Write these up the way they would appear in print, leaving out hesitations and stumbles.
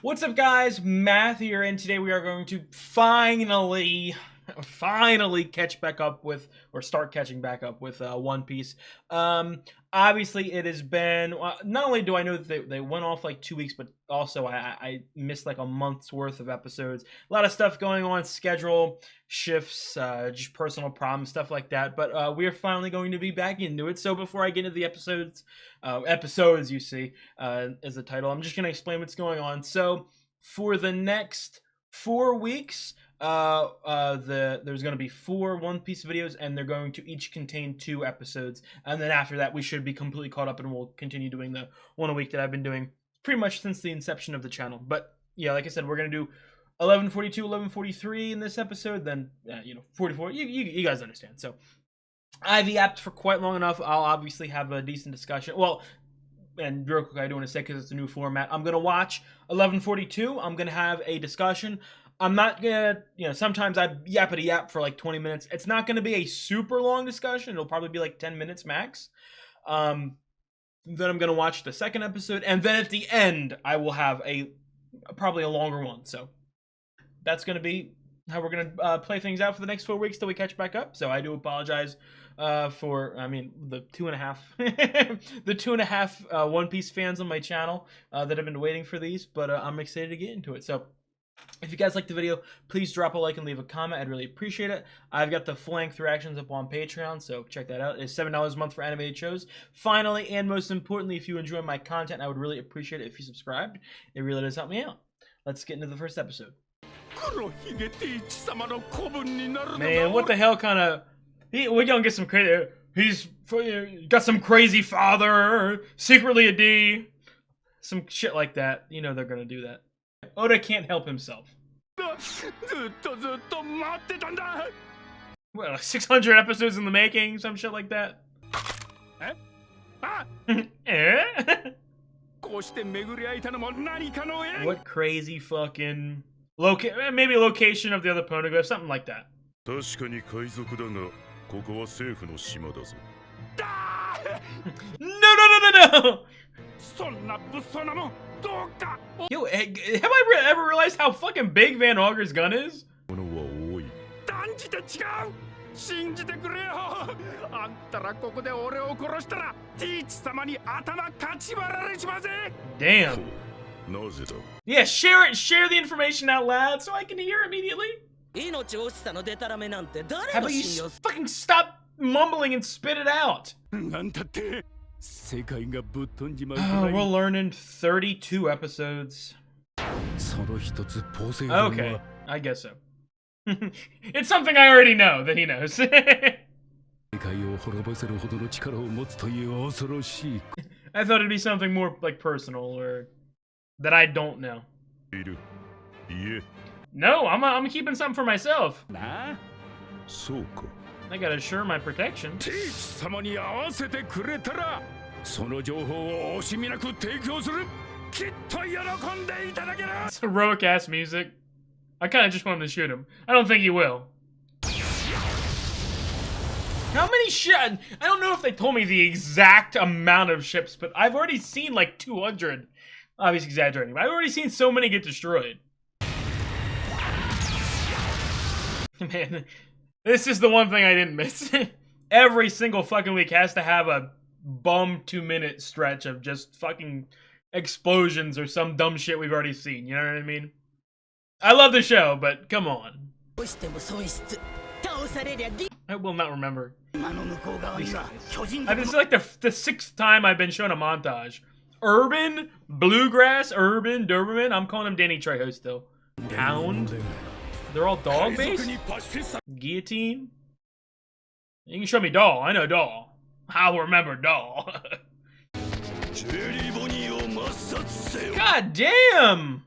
What's up, guys? Math here, and today we are going to finally catch back up with, or start catching back up with One Piece. Obviously it has been, not only do I know that they went off like 2 weeks, but also I missed like a month's worth of episodes. A lot of stuff going on, schedule shifts, just personal problems, stuff like that. But we are finally going to be back into it. So before I get into the episodes you see as the title, I'm just going to explain what's going on. So for the next 4 weeks, there's going to be 4 One Piece videos, and they're going to each contain 2 episodes, and then after that we should be completely caught up, and we'll continue doing the one a week that I've been doing pretty much since the inception of the channel. But yeah, like I said, we're going to do 1142, 1143 in this episode, then 44. You guys understand. So I've yapped for quite long enough. I'll obviously have a decent discussion. Well, and real quick, I do want to say, because it's a new format, I'm going to watch 1142. I'm going to have a discussion. I'm not gonna, sometimes I yap for like 20 minutes. It's not gonna be a super long discussion. It'll probably be like 10 minutes max. Then I'm gonna watch the second episode, and then at the end, I will have probably a longer one. So that's gonna be how we're gonna play things out for the next 4 weeks till we catch back up. So I do apologize for, the 2.5, the 2.5 One Piece fans on my channel that have been waiting for these, but I'm excited to get into it. So if you guys liked the video, please drop a like and leave a comment. I'd really appreciate it. I've got the full-length reactions up on Patreon, so check that out. It's $7 a month for animated shows. Finally, and most importantly, if you enjoy my content, I would really appreciate it if you subscribed. It really does help me out. Let's get into the first episode. Man, what the hell kind of... We're gonna get some crazy... He's got some crazy father, secretly a D. Some shit like that. You know they're gonna do that. Oda can't help himself. Well, 600 episodes in the making, some shit like that. What crazy fucking maybe location of the other poneglyph, something like that. No! Yo, have I ever realized how fucking big Van Auger's gun is? Damn. Yeah, share the information out loud so I can hear immediately. How about you fucking stop mumbling and spit it out? We'll learn in 32 episodes. Okay, I guess so. It's something I already know that he knows. I thought it'd be something more like personal, or that I don't know. No, I'm keeping something for myself. I gotta assure my protection. It's heroic ass music. I kinda just want him to shoot him. I don't think he will. How many ships? I don't know if they told me the exact amount of ships, but I've already seen like 200. Obviously exaggerating, but I've already seen so many get destroyed. Man, this is the one thing I didn't miss. Every single fucking week has to have a bum 2-minute stretch of just fucking explosions or some dumb shit we've already seen, you know what I mean? I love the show, but come on. I will not remember. This is like the 6th time I've been shown a montage. Urban, Bluegrass, Urban, Doberman. I'm calling him Danny Trejo still. Hound. They're all dog-based? Guillotine? You can show me Doll. I know Doll. I'll remember Doll. God damn!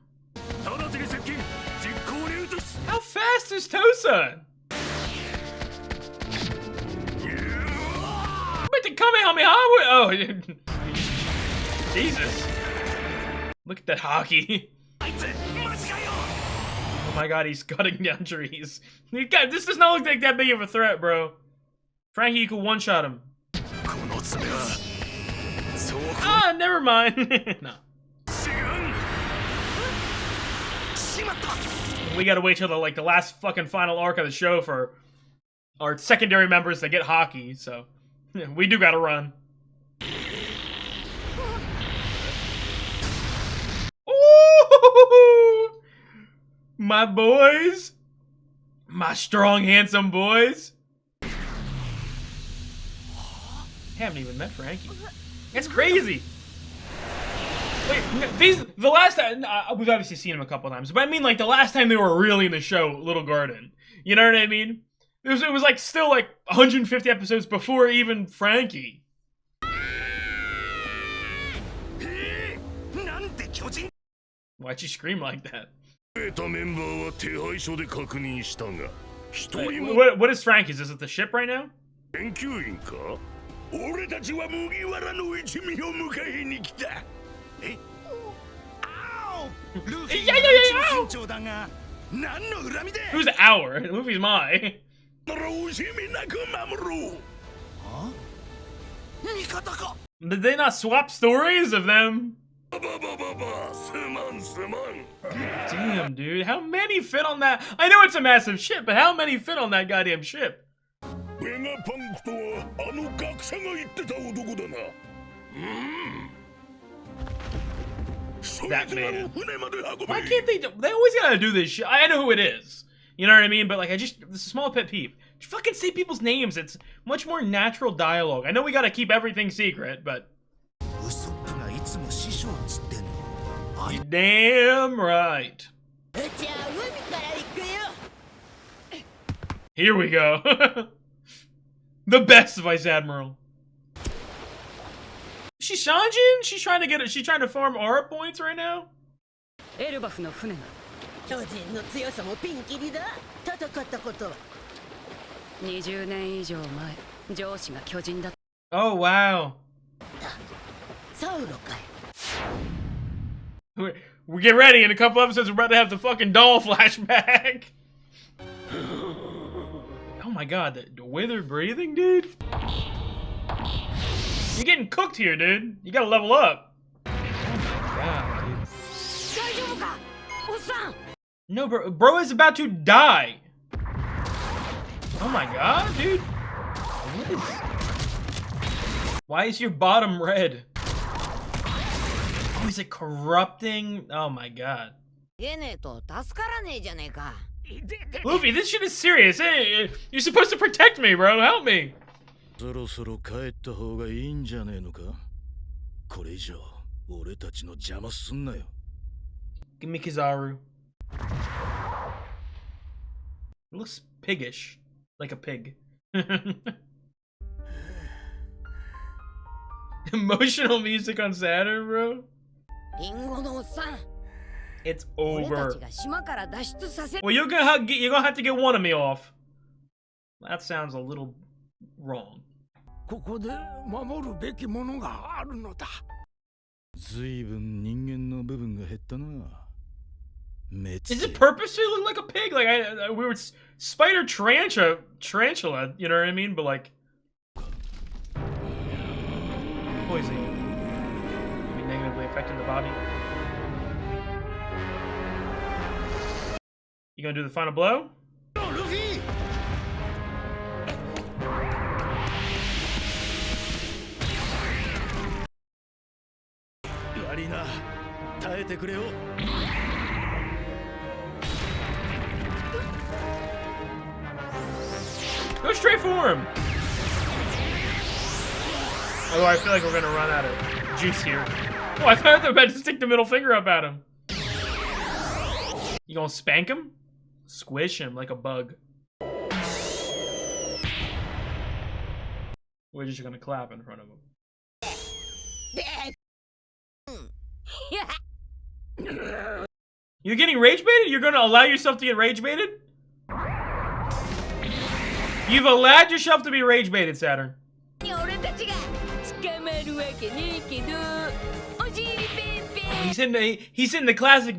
How fast is Tosa? But the Kamehameha! Oh, Jesus. Look at that hockey. Oh my god, he's cutting down trees. This does not look like that big of a threat, bro. Frankie, you can one-shot him. Ah, never mind. No. We gotta wait till the last fucking final arc of the show for our secondary members to get hockey, so we do gotta run. Ooh, my boys, my strong, handsome boys. I haven't even met Frankie. It's crazy. Wait, the last time, we've obviously seen him a couple times, but I mean like the last time they were really in the show, Little Garden. You know what I mean? It was like still like 150 episodes before even Frankie. Why'd you scream like that? Wait, what is Frankie's? Is it the ship right now? Who's the hour? Luffy's my. Did they not swap stories of them? Damn, dude. How many fit on that? I know it's a massive ship, but how many fit on that goddamn ship? That man. Why can't they always gotta do this shit. I know who it is. You know what I mean? But like, this is a small pet peeve. Just fucking say people's names. It's much more natural dialogue. I know we gotta keep everything secret, but... Damn right. Here we go. The best Vice Admiral. Is she Sanjin? She's trying to farm aura points right now? Oh wow. We get ready, in a couple episodes we're about to have the fucking doll flashback. Oh my god, the way they're breathing, dude. You're getting cooked here, dude. You gotta level up. Oh my god, dude. No, bro is about to die. Oh my god, dude. Why is your bottom red? Oh, is it corrupting? Oh my god. Luffy, this shit is serious. Hey, you're supposed to protect me, bro. Help me. Give me Kizaru. It looks piggish. Like a pig. Emotional music on Saturn, bro? It's over. Well, you're gonna have to get one of me off. That sounds a little wrong. Is it purposely look like a pig? Like we were spider tarantula, you know what I mean? But like poisoning, maybe negatively affecting the body. You gonna do the final blow? No, Luffy! Go straight for him! Although I feel like we're gonna run out of juice here. Oh, I thought they were about to stick the middle finger up at him. You gonna spank him? Squish him like a bug. We're just gonna clap in front of him. You're getting rage baited? You're gonna allow yourself to get rage baited? You've allowed yourself to be rage baited, Saturn. He's in the classic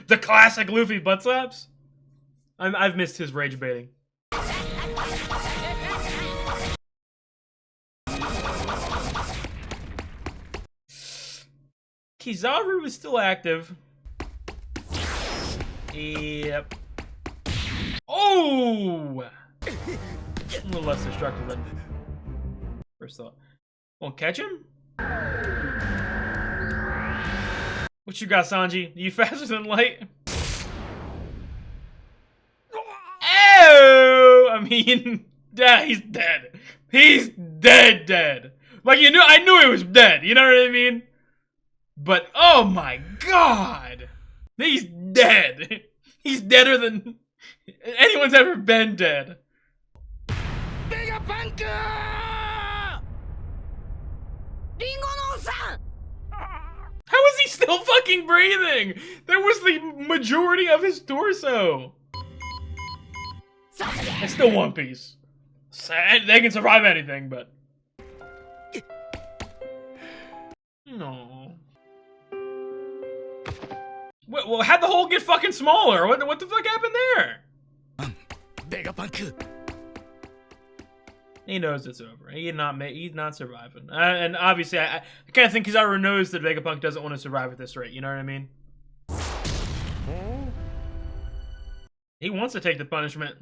the classic Luffy butt slaps. I've missed his rage baiting. Kizaru is still active. Yep. Oh! A little less destructive than first thought. Won't catch him? What you got, Sanji? Are you faster than light? Oh! I mean, yeah, he's dead. He's dead. Like, I knew he was dead. You know what I mean? But, oh my god! He's dead. He's deader than anyone's ever been dead. VEGAPUNK! How is he still fucking breathing? That was the majority of his torso. It's still One Piece. They can survive anything, but... No. Well, how'd the hole get fucking smaller? What the fuck happened there? VEGAPUNK. He knows it's over. He's not surviving. And obviously, I kind of think Kizaru knows that VEGAPUNK doesn't want to survive at this rate. You know what I mean? He wants to take the punishment.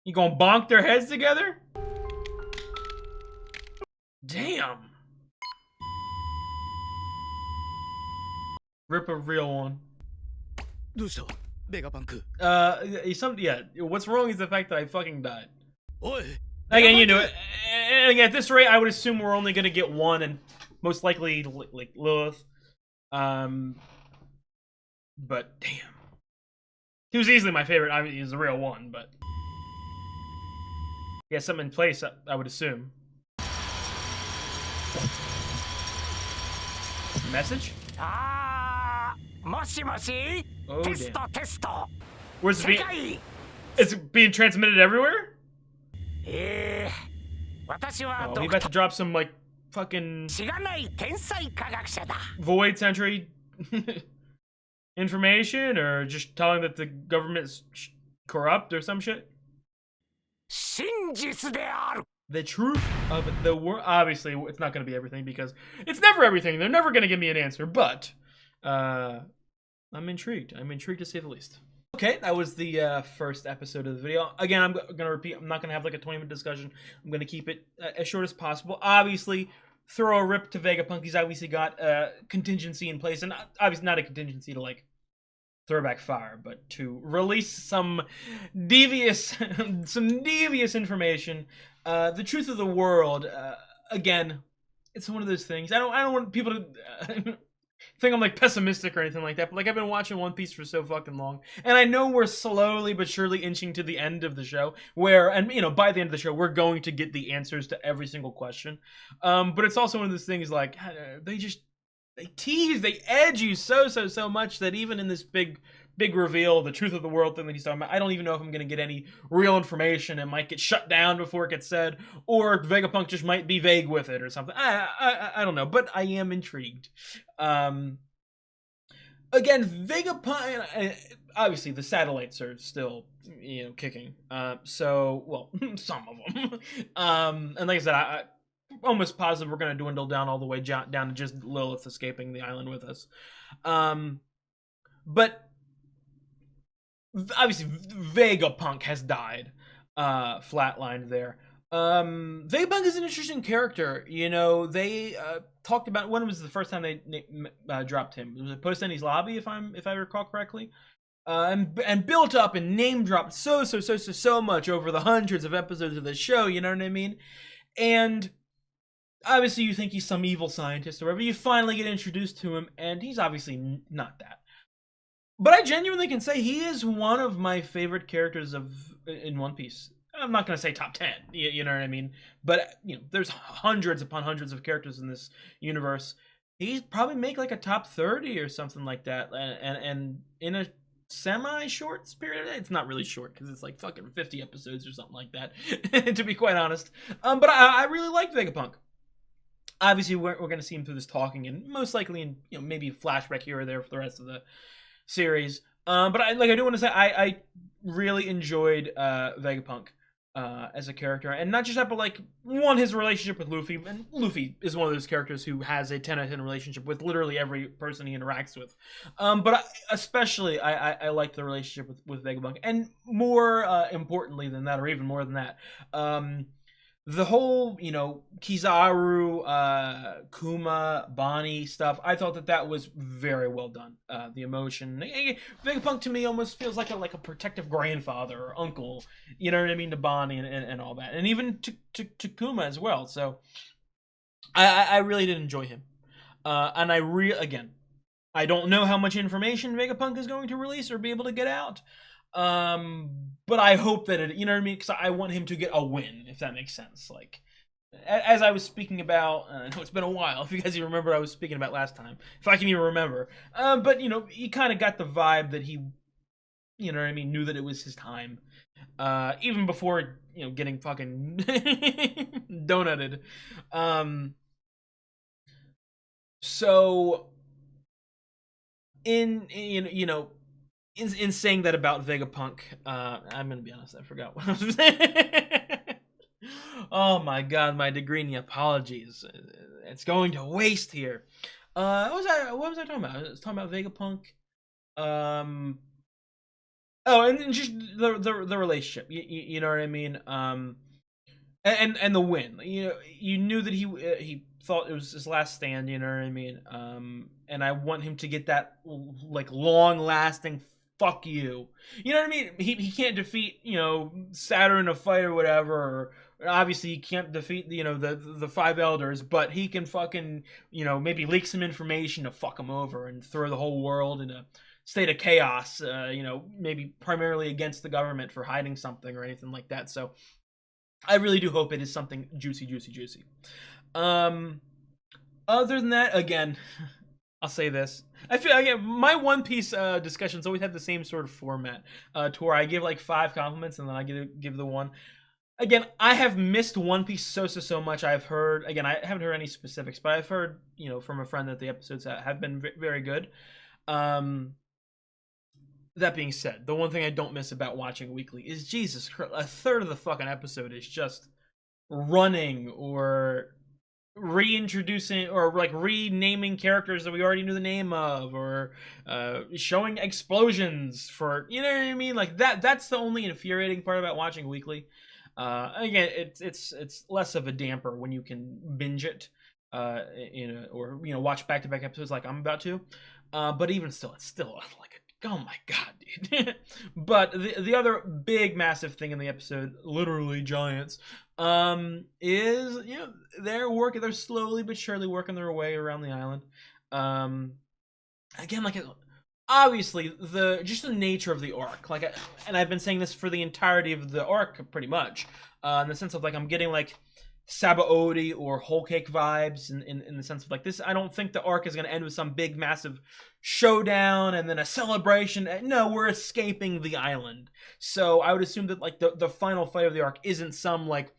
You gonna bonk their heads together? Damn. Rip a real one. VEGAPUNK. Yeah. What's wrong is the fact that I fucking died. Oi. Again, you know it. And again, at this rate, I would assume we're only gonna get one, and most likely like Lilith. But damn, he was easily my favorite. I mean, he's the real one, but he has something in place. I would assume. Message? Moshi moshi. Oh, testo testo. Where's it being? Is it being transmitted everywhere? Oh, we about to drop some like fucking void sentry information, or just telling that the government's corrupt or some shit. The truth of the world. Obviously, it's not going to be everything because it's never everything. They're never going to give me an answer, but I'm intrigued. I'm intrigued to say the least. Okay, that was the first episode of the video. Again, I'm going to repeat, I'm not going to have like a 20-minute discussion. I'm going to keep it as short as possible. Obviously, throw a rip to VEGAPUNK. He's obviously got a contingency in place, and obviously not a contingency to like throw back fire, but to release some devious information. The truth of the world, again, it's one of those things. I don't want people to think I'm like pessimistic or anything like that, but like I've been watching One Piece for so fucking long, and I know we're slowly but surely inching to the end of the show, where, and you know, by the end of the show, we're going to get the answers to every single question. But it's also one of those things like they tease, they edge you so much that even in this big reveal, the truth of the world thing that he's talking about, I don't even know if I'm going to get any real information. It might get shut down before it gets said, or VEGAPUNK just might be vague with it or something. I don't know, but I am intrigued. Again, VEGAPUNK, obviously the satellites are still, you know, kicking. So, well, some of them. And like I said, I'm almost positive we're going to dwindle down all the way down to just Lilith escaping the island with us. But obviously VEGAPUNK has died, flatlined there. VEGAPUNK is an interesting character. You know, they talked about, when was the first time they dropped him? It was Post Enies Lobby, if I recall correctly. And built up and name dropped so much over the hundreds of episodes of the show. You know what I mean? And obviously you think he's some evil scientist or whatever. You finally get introduced to him, and he's obviously not that. But I genuinely can say he is one of my favorite characters in One Piece. I'm not going to say top 10, you know what I mean? But, you know, there's hundreds upon hundreds of characters in this universe. He'd probably make like a top 30 or something like that. And in a semi-short period, it's not really short because it's like fucking 50 episodes or something like that, to be quite honest. But I really like VEGAPUNK. Obviously, we're going to see him through this talking, and most likely in, you know, maybe a flashback here or there for the rest of the series. But I do want to say I really enjoyed VEGAPUNK. as a character, and not just that, but like one, his relationship with Luffy, and Luffy is one of those characters who has a 10/10 relationship with literally every person he interacts with. But especially, I like the relationship with Vegapunk, and more importantly than that, or even more than that, the whole, Kizaru, Kuma, Bonnie stuff, I thought that was very well done. The emotion, Vegapunk to me almost feels like a protective grandfather or uncle, you know what I mean, to Bonnie and all that, and even to Kuma as well. So I really did enjoy him, and again, I don't know how much information Vegapunk is going to release or be able to get out. But I hope that you know what I mean, because I want him to get a win, if that makes sense. Like, as I was speaking about, I know it's been a while. If you guys even remember what I was speaking about last time, if I can even remember. But he kind of got the vibe that he, you know what I mean, knew that it was his time, even before getting fucking donutted. So in saying that about Vegapunk, I'm gonna be honest, I forgot what I was saying. Oh my god, my Degreenie apologies. It's going to waste here. What was I talking about? I was talking about Vegapunk. Oh, and just the relationship. You know what I mean? And the win. You knew that he thought it was his last stand. You know what I mean? And I want him to get that like long lasting fuck you. You know what I mean? He can't defeat Saturn in a fight or whatever. Or obviously he can't defeat the five elders, but he can fucking maybe leak some information to fuck him over and throw the whole world in a state of chaos. Maybe primarily against the government for hiding something or anything like that. So I really do hope it is something juicy, juicy, juicy. Other than that, again, I'll say this. I feel again, my One Piece discussions always have the same sort of format, to where I give like 5 compliments and then I give the one. Again, I have missed One Piece so much. I've heard, again, I haven't heard any specifics, but I've heard from a friend that the episodes have been very good. That being said, the one thing I don't miss about watching weekly is, Jesus Christ, a third of the fucking episode is just running or reintroducing or like renaming characters that we already knew the name of, or showing explosions for, you know what I mean, like that's the only infuriating part about watching weekly. Again, it's less of a damper when you can binge it, or watch back-to-back episodes like I'm about to, but even still, it's still like oh my god, dude. But the other big massive thing in the episode, literally giants, is they're slowly but surely working their way around the island. Again, like, obviously just the nature of the arc, like, and I've been saying this for the entirety of the arc pretty much, in the sense of like I'm getting like Sabaody or Whole Cake vibes in the sense of like this. I don't think the arc is going to end with some big massive showdown and then a celebration. No, we're escaping the island. So I would assume that like the final fight of the arc isn't some like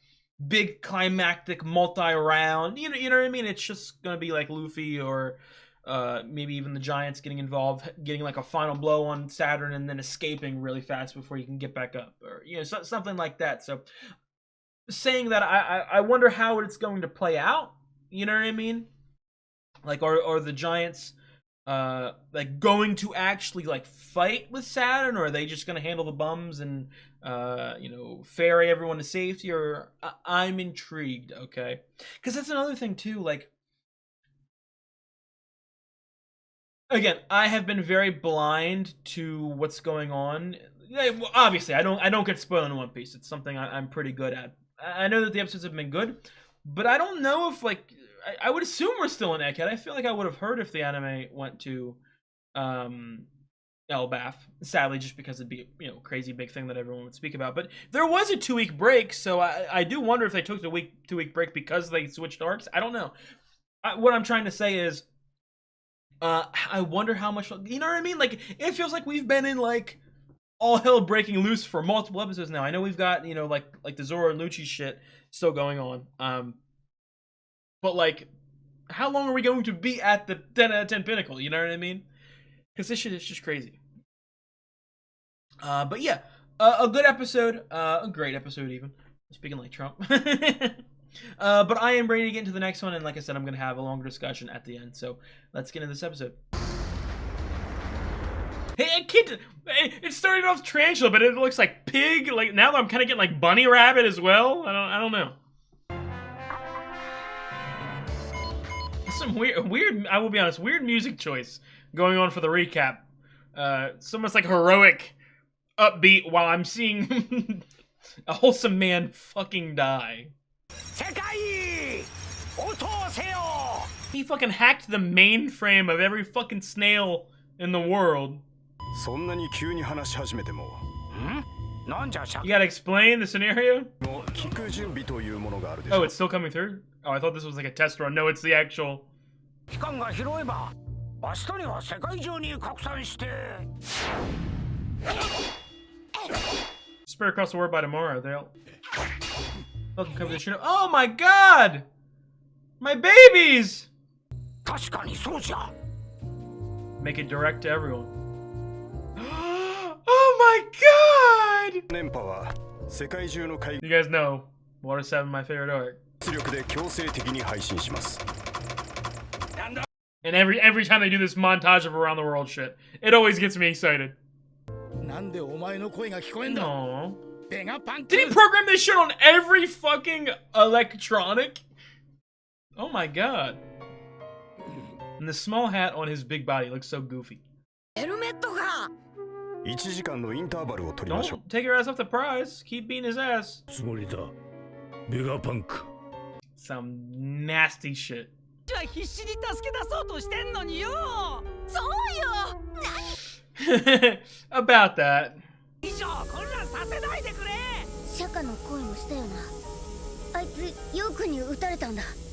big climactic multi-round. You know what I mean? It's just going to be like Luffy or maybe even the Giants getting involved, getting like a final blow on Saturn and then escaping really fast before you can get back up, or something like that. So saying that, I wonder how it's going to play out. You know what I mean? Like, are the Giants like going to actually like fight with Saturn, or are they just going to handle the bums and ferry everyone to safety? Or I'm intrigued. Okay, because that's another thing too. Like, again, I have been very blind to what's going on. Obviously, I don't get spoiled in One Piece. It's something I'm pretty good at. I know that the episodes have been good, but I don't know if like I would assume we're still in Egghead. I feel like I would have heard if the anime went to Elbaf. Sadly, just because it'd be crazy big thing that everyone would speak about. But there was a 2-week break, so I do wonder if they took the 2-week break because they switched arcs. I don't know. What I'm trying to say is, I wonder how much, you know what I mean? Like, it feels like we've been in like all hell breaking loose for multiple episodes now. I know we've got like the Zoro and Lucci shit still going on, but like, how long are we going to be at the 10 out of 10 pinnacle? You know what I mean? Because this shit is just crazy. But yeah, a good episode, a great episode even. Speaking like Trump. But I am ready to get into the next one, and like I said, I'm going to have a longer discussion at the end. So let's get into this episode. Hey, kid! It started off tarantula, but it looks like pig. Like now, I'm kind of getting like bunny rabbit as well. I don't know. Some weird. I will be honest. Weird music choice going on for the recap. It's almost like heroic, upbeat, while I'm seeing a wholesome man fucking die. He fucking hacked the mainframe of every fucking snail in the world. You gotta explain the scenario? Oh, it's still coming through? Oh, I thought this was like a test run. No, it's the actual... Spread across the world by tomorrow. They'll cover the shit. Oh my god! My babies! Make it direct to everyone. Oh my god! You guys know Water 7, my favorite arc. And every time they do this montage of around the world shit, it always gets me excited. Aww. Did he program this shit on every fucking electronic? Oh my god. And the small hat on his big body looks so goofy. Don't take your ass off the prize. Keep beating his ass. VEGAPUNK. Some nasty shit. About that.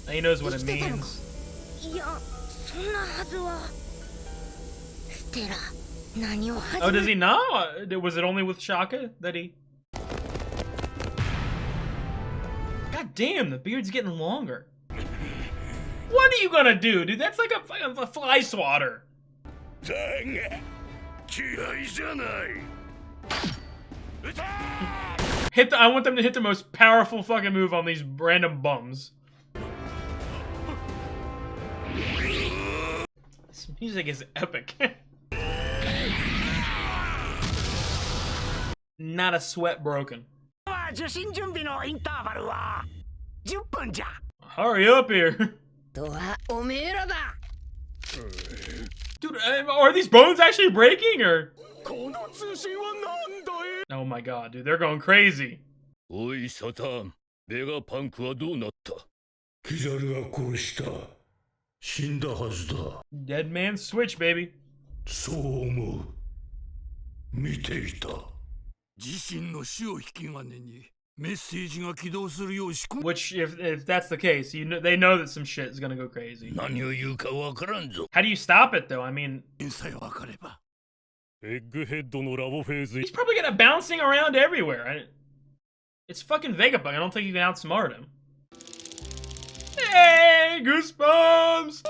He knows what it means. Oh, does he know? Was it only with Shaka that he... God damn, the beard's getting longer. What are you gonna do, dude? That's like a fly swatter. I want them to hit the most powerful fucking move on these random bums. This music is epic. Not a sweat broken. Hurry up here. Dude, are these bones actually breaking, or? Oh my god, dude, they're going crazy. Dead man switch, baby. Which, if that's the case, they know that some shit is gonna go crazy. How do you stop it, though? I mean... He's probably gonna bouncing around everywhere. It's fucking Vegapunk. I don't think you can outsmart him. Hey, goosebumps!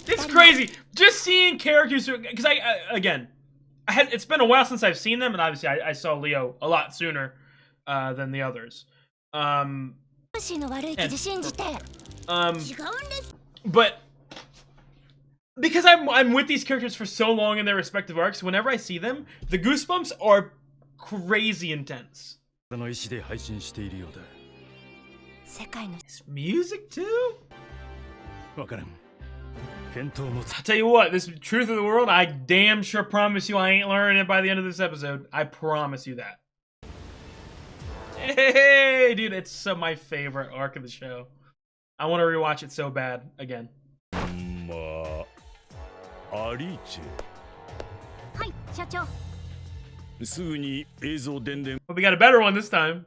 It's crazy. Just seeing characters, because it's been a while since I've seen them, and obviously I saw Leo a lot sooner than the others. But because I'm with these characters for so long in their respective arcs, whenever I see them, the goosebumps are crazy intense. It's music too? I'll tell you what, this truth of the world, I damn sure promise you I ain't learning it by the end of this episode. I promise you that. Hey, dude, it's my favorite arc of the show. I want to rewatch it so bad again. But we got a better one this time.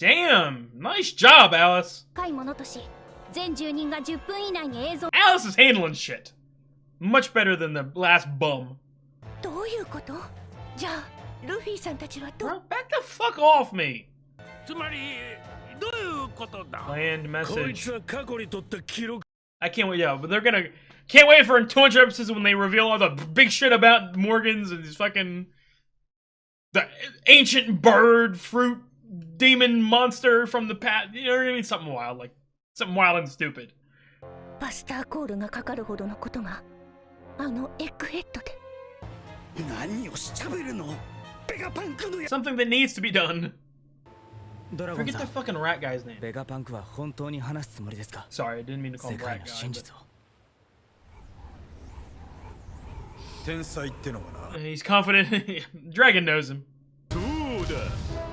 Damn! Nice job, Alice! Alice is handling shit. Much better than the last bum. Bro, back the fuck off me! Planned message. I can't wait. Yeah, but they're gonna can't wait for 200 episodes when they reveal all the big shit about Morgans and these fucking the ancient bird fruit demon monster from the past. You know what I mean? Something wild, like something wild and stupid. バスターコールがかかるほどのことがエッグヘッドで。何をしゃべるの？ベガパンクのや。 Something that needs to be done. ドラゴン Forget さ the ん、 fucking rat guy's name. ベガパンクは本当に話すつもりですか？ Sorry, I didn't mean to call 世 him 界 rat の guy. 真 But... 実を。天才ってのはな。 He's confident. Dragon knows him. そうだ。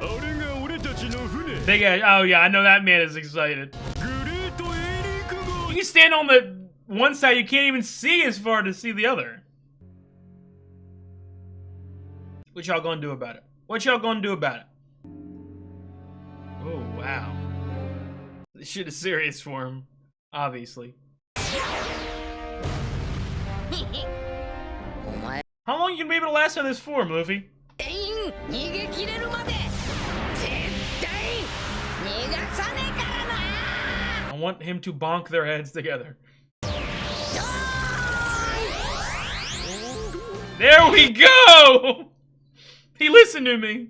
あれが俺たちの船。 Big guy. Oh yeah, I know that man is excited. グレートエリーク号。 You can stand on the one side, you can't even see as far to see the other. What y'all gonna do about it? What y'all gonna do about it? Oh wow. This shit is serious for him, obviously. How long you gonna be able to last on this form, Luffy? I want him to bonk their heads together. There we go! He listened to me.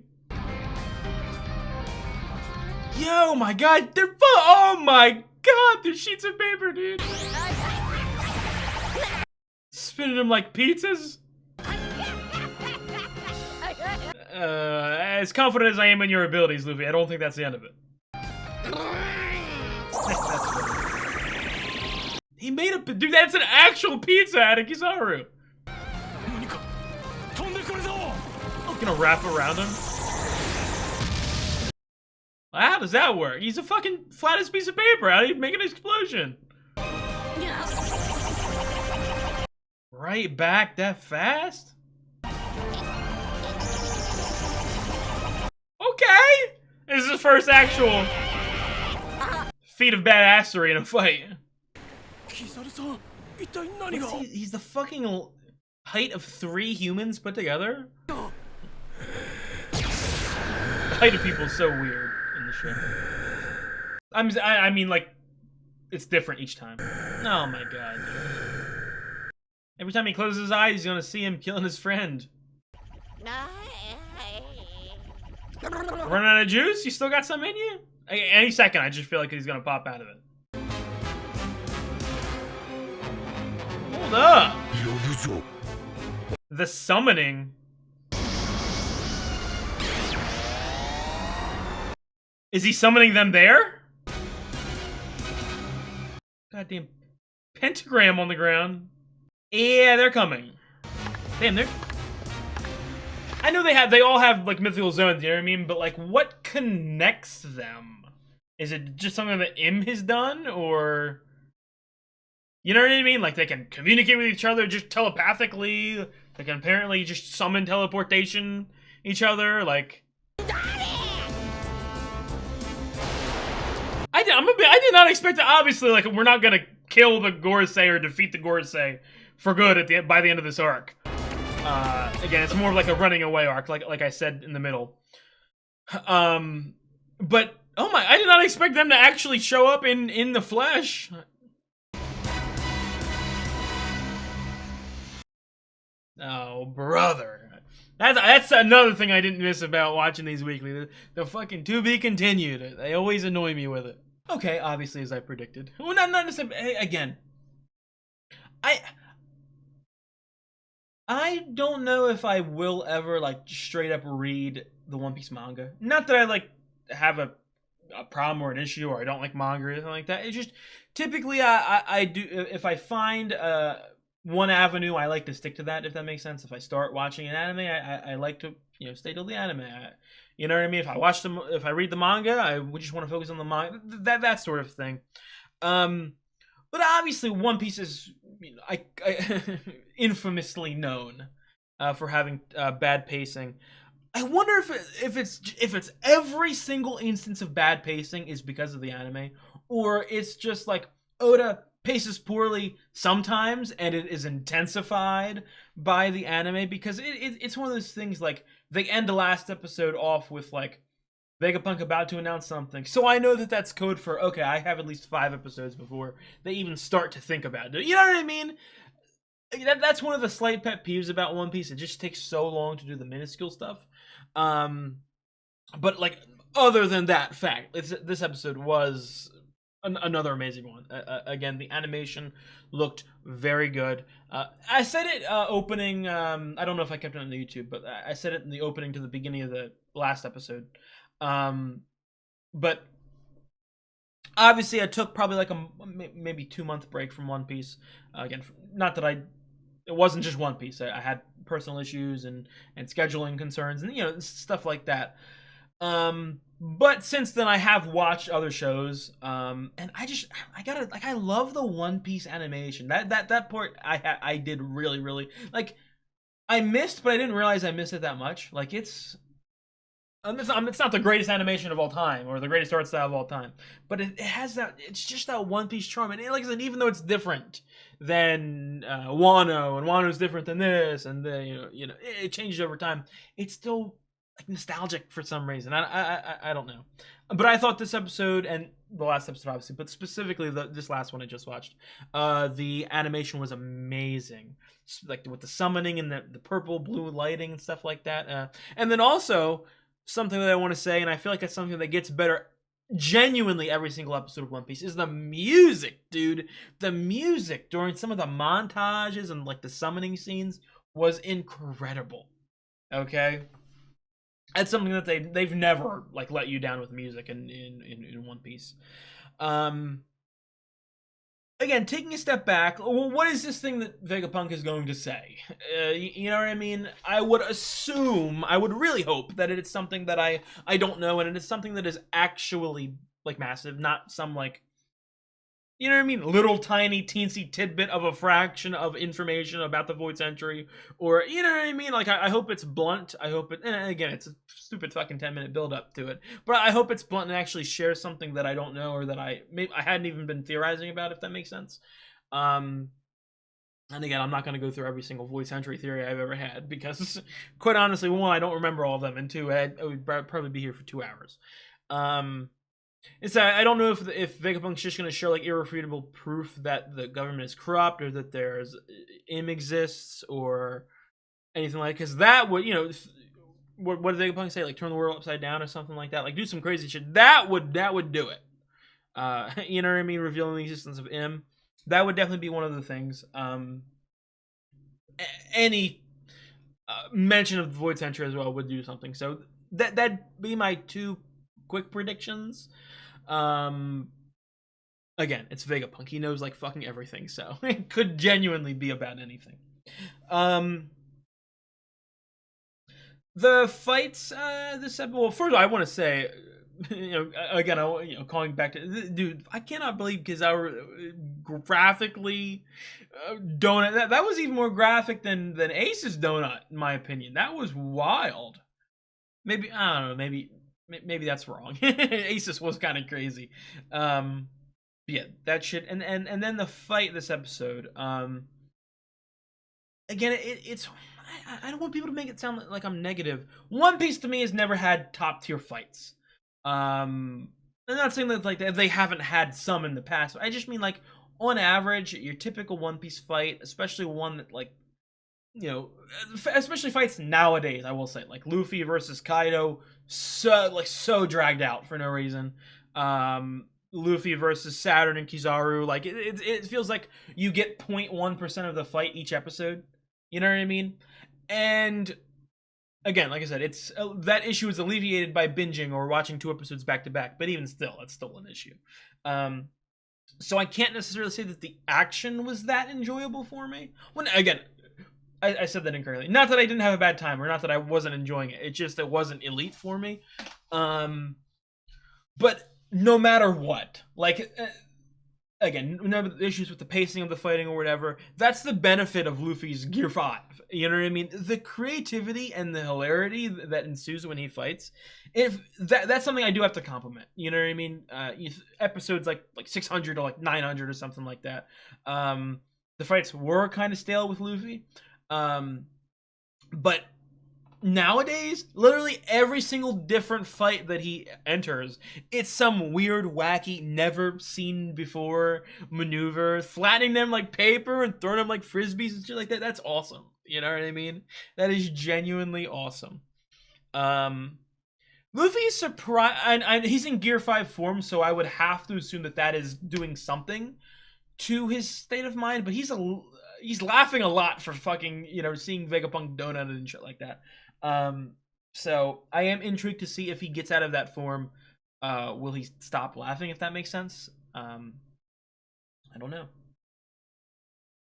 Yo, my god, they're oh my god, they're sheets of paper, dude. Spinning them like pizzas. As confident as I am in your abilities, Luffy, I don't think that's the end of it. He made a dude. That's an actual pizza out of Kizaru. Gonna wrap around him. How does that work? He's a fucking flattest piece of paper. How do you make an explosion? Right back that fast? Okay! This is his first actual feat of badassery in a fight. He's the fucking height of 3 humans put together? The height of people is so weird in the show. I mean, like, it's different each time. Oh my god, dude. Every time he closes his eyes, he's gonna see him killing his friend. Running out of juice? You still got some in you? Any second, I just feel like he's gonna pop out of it. Hold up! The summoning. Is he summoning them there? Goddamn pentagram on the ground. Yeah, they're coming. Damn, they're... I know they all have like mythical zones, you know what I mean? But like, what connects them? Is it just something that Im has done, or... You know what I mean? Like, they can communicate with each other just telepathically. They can apparently just summon teleportation each other, like... I did not expect to, obviously, like, we're not gonna kill the Gorosei or defeat the Gorosei for good by the end of this arc. Again, it's more of like a running away arc, like I said in the middle. But, oh my, I did not expect them to actually show up in the flesh. Oh, brother. That's another thing I didn't miss about watching these weekly. The fucking to be continued. They always annoy me with it. Okay, obviously, as I predicted. Well, not necessarily. Again, I don't know if I will ever like straight up read the One Piece manga. Not that I like have a problem or an issue, or I don't like manga or anything like that. It's just typically I do, if I find one avenue, I like to stick to that, if that makes sense. If I start watching an anime, I like to, you know, stay till the anime. You know what I mean? If I read the manga, I would just want to focus on the manga, that sort of thing. But obviously, One Piece is, you know, I infamously known for having bad pacing. I wonder if it's every single instance of bad pacing is because of the anime, or it's just like Oda paces poorly sometimes and it is intensified by the anime, because it's one of those things, like they end the last episode off with like Vegapunk about to announce something. So I know that that's code for, okay, I have at least 5 episodes before they even start to think about it. You know what I mean? That's one of the slight pet peeves about One Piece. It just takes so long to do the minuscule stuff. But like, other than that fact, this episode was another amazing one. Again, the animation looked very good. I said it opening. I don't know if I kept it on the YouTube, but I said it in the opening to the beginning of the last episode. But obviously, I took probably like a maybe 2-month break from One Piece. Again, not that it wasn't just One Piece. I had personal issues and scheduling concerns and stuff like that. But since then I have watched other shows, and I love the One Piece animation. That part I did really like. I missed, but I didn't realize I missed it that much. Like it's not the greatest animation of all time or the greatest art style of all time, but it has that. It's just that One Piece charm, and like I said, even though it's different than Wano, and Wano's different than this, and it changes over time, it's still like nostalgic for some reason. I don't know, but I thought this episode and the last episode obviously, but specifically this last one I just watched, the animation was amazing, like with the summoning and the purple blue lighting and stuff like that, and then also something that I want to say, and I feel like that's something that gets better genuinely every single episode of One Piece, is the music, dude. The music during some of the montages and like the summoning scenes was incredible. Okay, that's something that they've never like let you down with music in One Piece. Again, taking a step back, what is this thing that Vegapunk is going to say? You know what I mean? I would assume, I would really hope that it's something that I don't know, and it is something that is actually like massive, not some like, you know what I mean, little tiny teensy tidbit of a fraction of information about the Void Century, or you know what I mean. Like I hope it's blunt. I hope it. And again, it's a stupid fucking 10-minute build up to it, but I hope it's blunt and actually shares something that I don't know, or that I hadn't even been theorizing about, if that makes sense. And again, I'm not going to go through every single Void Century theory I've ever had, because quite honestly, one, I don't remember all of them, and two, I would probably be here for 2 hours. I don't know if Vegapunk's just going to show like irrefutable proof that the government is corrupt, or that there's IM exists, or anything like, because that would, what did Vegapunk say, like turn the world upside down or something like that, like do some crazy shit. That would do it. You know what I mean? Revealing the existence of IM, that would definitely be one of the things. Any mention of the Void Century as well would do something. So that'd be my 2 quick predictions. Again, it's Vegapunk. He knows like fucking everything, so it could genuinely be about anything. The fights this episode. Well, first I want to say, again, calling back to, dude, I cannot believe Kizaru graphically donut. That was even more graphic than Ace's donut, in my opinion. That was wild. Maybe I don't know. Maybe that's wrong. Asus was kind of crazy. Yeah, that shit. And then the fight this episode. Again, it's. I don't want people to make it sound like I'm negative. One Piece to me has never had top tier fights. I'm not saying that like they haven't had some in the past. I just mean like on average, your typical One Piece fight, especially one that like, especially fights nowadays, I will say, like Luffy versus Kaido, so dragged out for no reason. Luffy versus Saturn and Kizaru, like it feels like you get 0.1% of the fight each episode. You know what I mean? And again, like I said, it's that issue is alleviated by binging or watching 2 episodes back to back. But even still, it's still an issue. So I can't necessarily say that the action was that enjoyable for me. When again, I said that incorrectly. Not that I didn't have a bad time, or not that I wasn't enjoying it. It's just it wasn't elite for me. But no matter what, like again, no issues with the pacing of the fighting or whatever. That's the benefit of Luffy's Gear 5. You know what I mean? The creativity and the hilarity that ensues when he fights, that's something I do have to compliment. You know what I mean? Episodes like 600 or like 900 or something like that. The fights were kind of stale with Luffy. But nowadays, literally every single different fight that he enters, it's some weird, wacky, never seen before maneuver, flattening them like paper and throwing them like frisbees and shit like that. That's awesome. You know what I mean? That is genuinely awesome. Luffy's surprised, and he's in Gear 5 form, so I would have to assume that that is doing something to his state of mind, but he's laughing a lot for fucking, you know, seeing Vegapunk donut and shit like that. So I am intrigued to see if he gets out of that form. Will he stop laughing, if that makes sense? I don't know.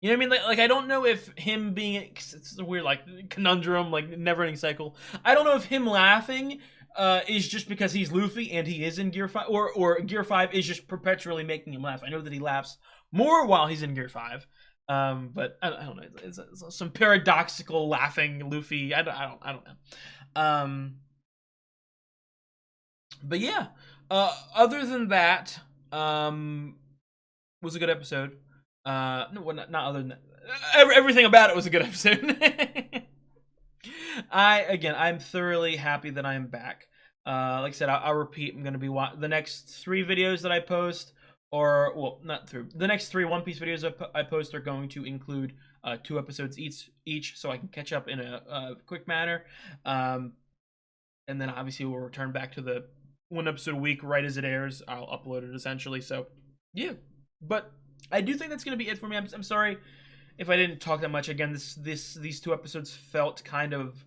You know what I mean? Like I don't know if him being, it's a weird like conundrum, like never-ending cycle. I don't know if him laughing is just because he's Luffy and he is in Gear 5, or Gear 5 is just perpetually making him laugh. I know that he laughs more while he's in Gear 5. But I don't know. It's some paradoxical laughing Luffy. I don't know. But yeah. Other than that, was a good episode. No, well, not other than that. Everything about it was a good episode. I'm thoroughly happy that I am back. Like I said, I'll repeat. I'm gonna be the next 3 videos that I post. Or, well, not through. The next 3 One Piece videos I post are going to include 2 episodes each, so I can catch up in a quick manner. And then obviously we'll return back to the 1 episode a week right as it airs. I'll upload it essentially. So, yeah. But I do think that's going to be it for me. I'm sorry if I didn't talk that much. Again, these 2 episodes felt kind of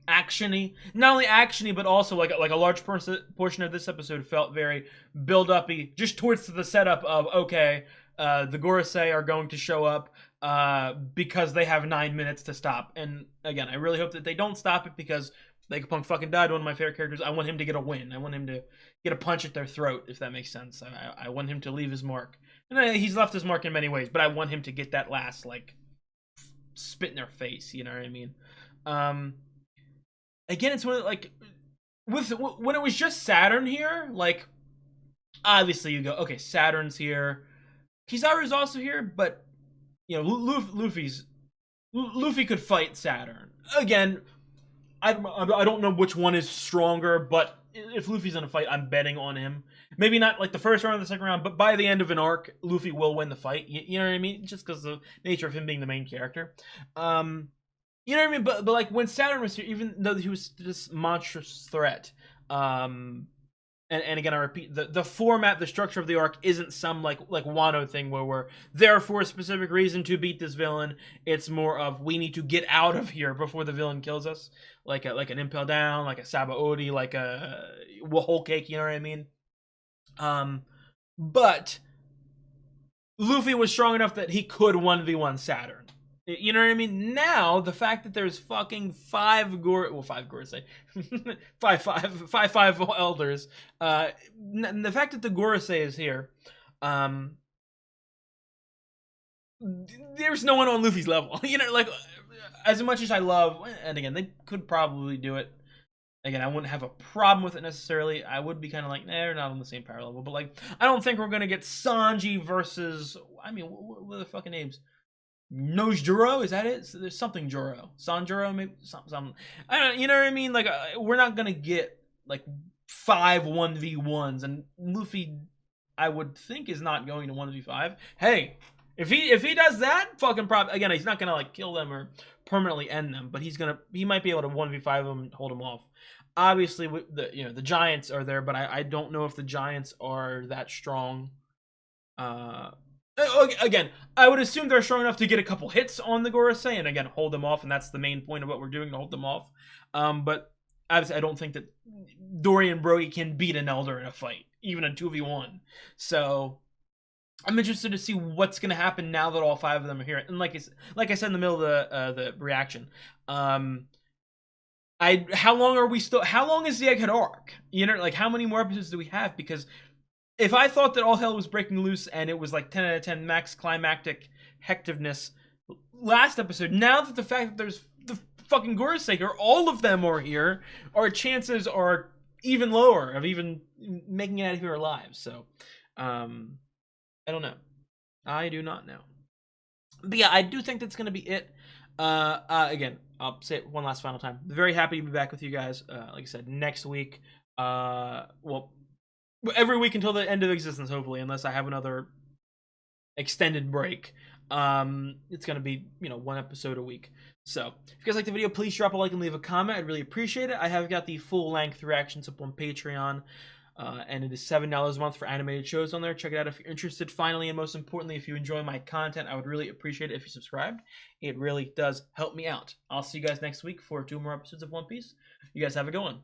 actiony, not only actiony, but also like a large portion of this episode felt very build-uppy, just towards the setup of, okay, the Gorosei are going to show up because they have 9 minutes to stop. And again, I really hope that they don't stop it, because Vegapunk fucking died, one of my favorite characters. I want him to get a win. I want him to get a punch at their throat, if that makes sense. I want him to leave his mark. And he's left his mark in many ways, but I want him to get that last, like, spit in their face, you know what I mean? Again, it's one of, like, when it was just Saturn here, like, obviously you go, okay, Saturn's here, Kizaru's also here, but, you know, Luffy could fight Saturn. Again, I don't know which one is stronger, but if Luffy's in a fight, I'm betting on him. Maybe not like the first round or the second round, but by the end of an arc, Luffy will win the fight. You know what I mean? Just because of the nature of him being the main character. You know what I mean? But like when Saturn was here, even though he was this monstrous threat, and again I repeat, the format, the structure of the arc isn't some like Wano thing where we're there for a specific reason to beat this villain. It's more of, we need to get out of here before the villain kills us, like an Impel Down, like a Sabaody, like a Whole Cake. You know what I mean? But Luffy was strong enough that he could 1v1 Saturn. You know what I mean? Now, the fact that there's fucking 5 Gorosei, five elders, the fact that the Gorosei is here, there's no one on Luffy's level. You know, like, as much as I love, and again, they could probably do it. Again, I wouldn't have a problem with it necessarily. I would be kind of like, nah, they're not on the same power level. But, like, I don't think we're going to get Sanji versus, I mean, what are the fucking names? Nojuro, is that it? So there's something Juro, Sanjuro, maybe something. I don't, you know what I mean? Like, we're not gonna get like 5 1v1s, and Luffy, I would think, is not going to 1v5. Hey, if he does that, fucking again, he's not gonna like kill them or permanently end them, but he might be able to 1v5 them and hold them off. Obviously, the Giants are there, but I don't know if the Giants are that strong. Again, I would assume they're strong enough to get a couple hits on the Gorosei and again hold them off, and that's the main point of what we're doing, to hold them off. But obviously, I don't think that Dory and Brody can beat an Elder in a fight, even a 2v1. So I'm interested to see what's going to happen now that all 5 of them are here. And like I said in the middle of the reaction, how long is the Egghead arc? You know, like, how many more episodes do we have? Because if I thought that all hell was breaking loose and it was like 10 out of 10 max climactic hectiveness last episode, now that the fact that there's the fucking Gorosei here, all of them are here, our chances are even lower of even making it out of here alive. So, I don't know. I do not know. But yeah, I do think that's going to be it. Again, I'll say it one last final time. Very happy to be back with you guys. Like I said, next week. Well, every week until the end of existence, hopefully, unless I have another extended break. It's gonna be, one episode a week. So if you guys like the video, please drop a like and leave a comment. I'd really appreciate it. I have got the full length reactions up on Patreon. And it is $7 a month for animated shows on there. Check it out if you're interested. Finally, and most importantly, if you enjoy my content, I would really appreciate it if you subscribed. It really does help me out. I'll see you guys next week for 2 more episodes of One Piece. You guys have a good one.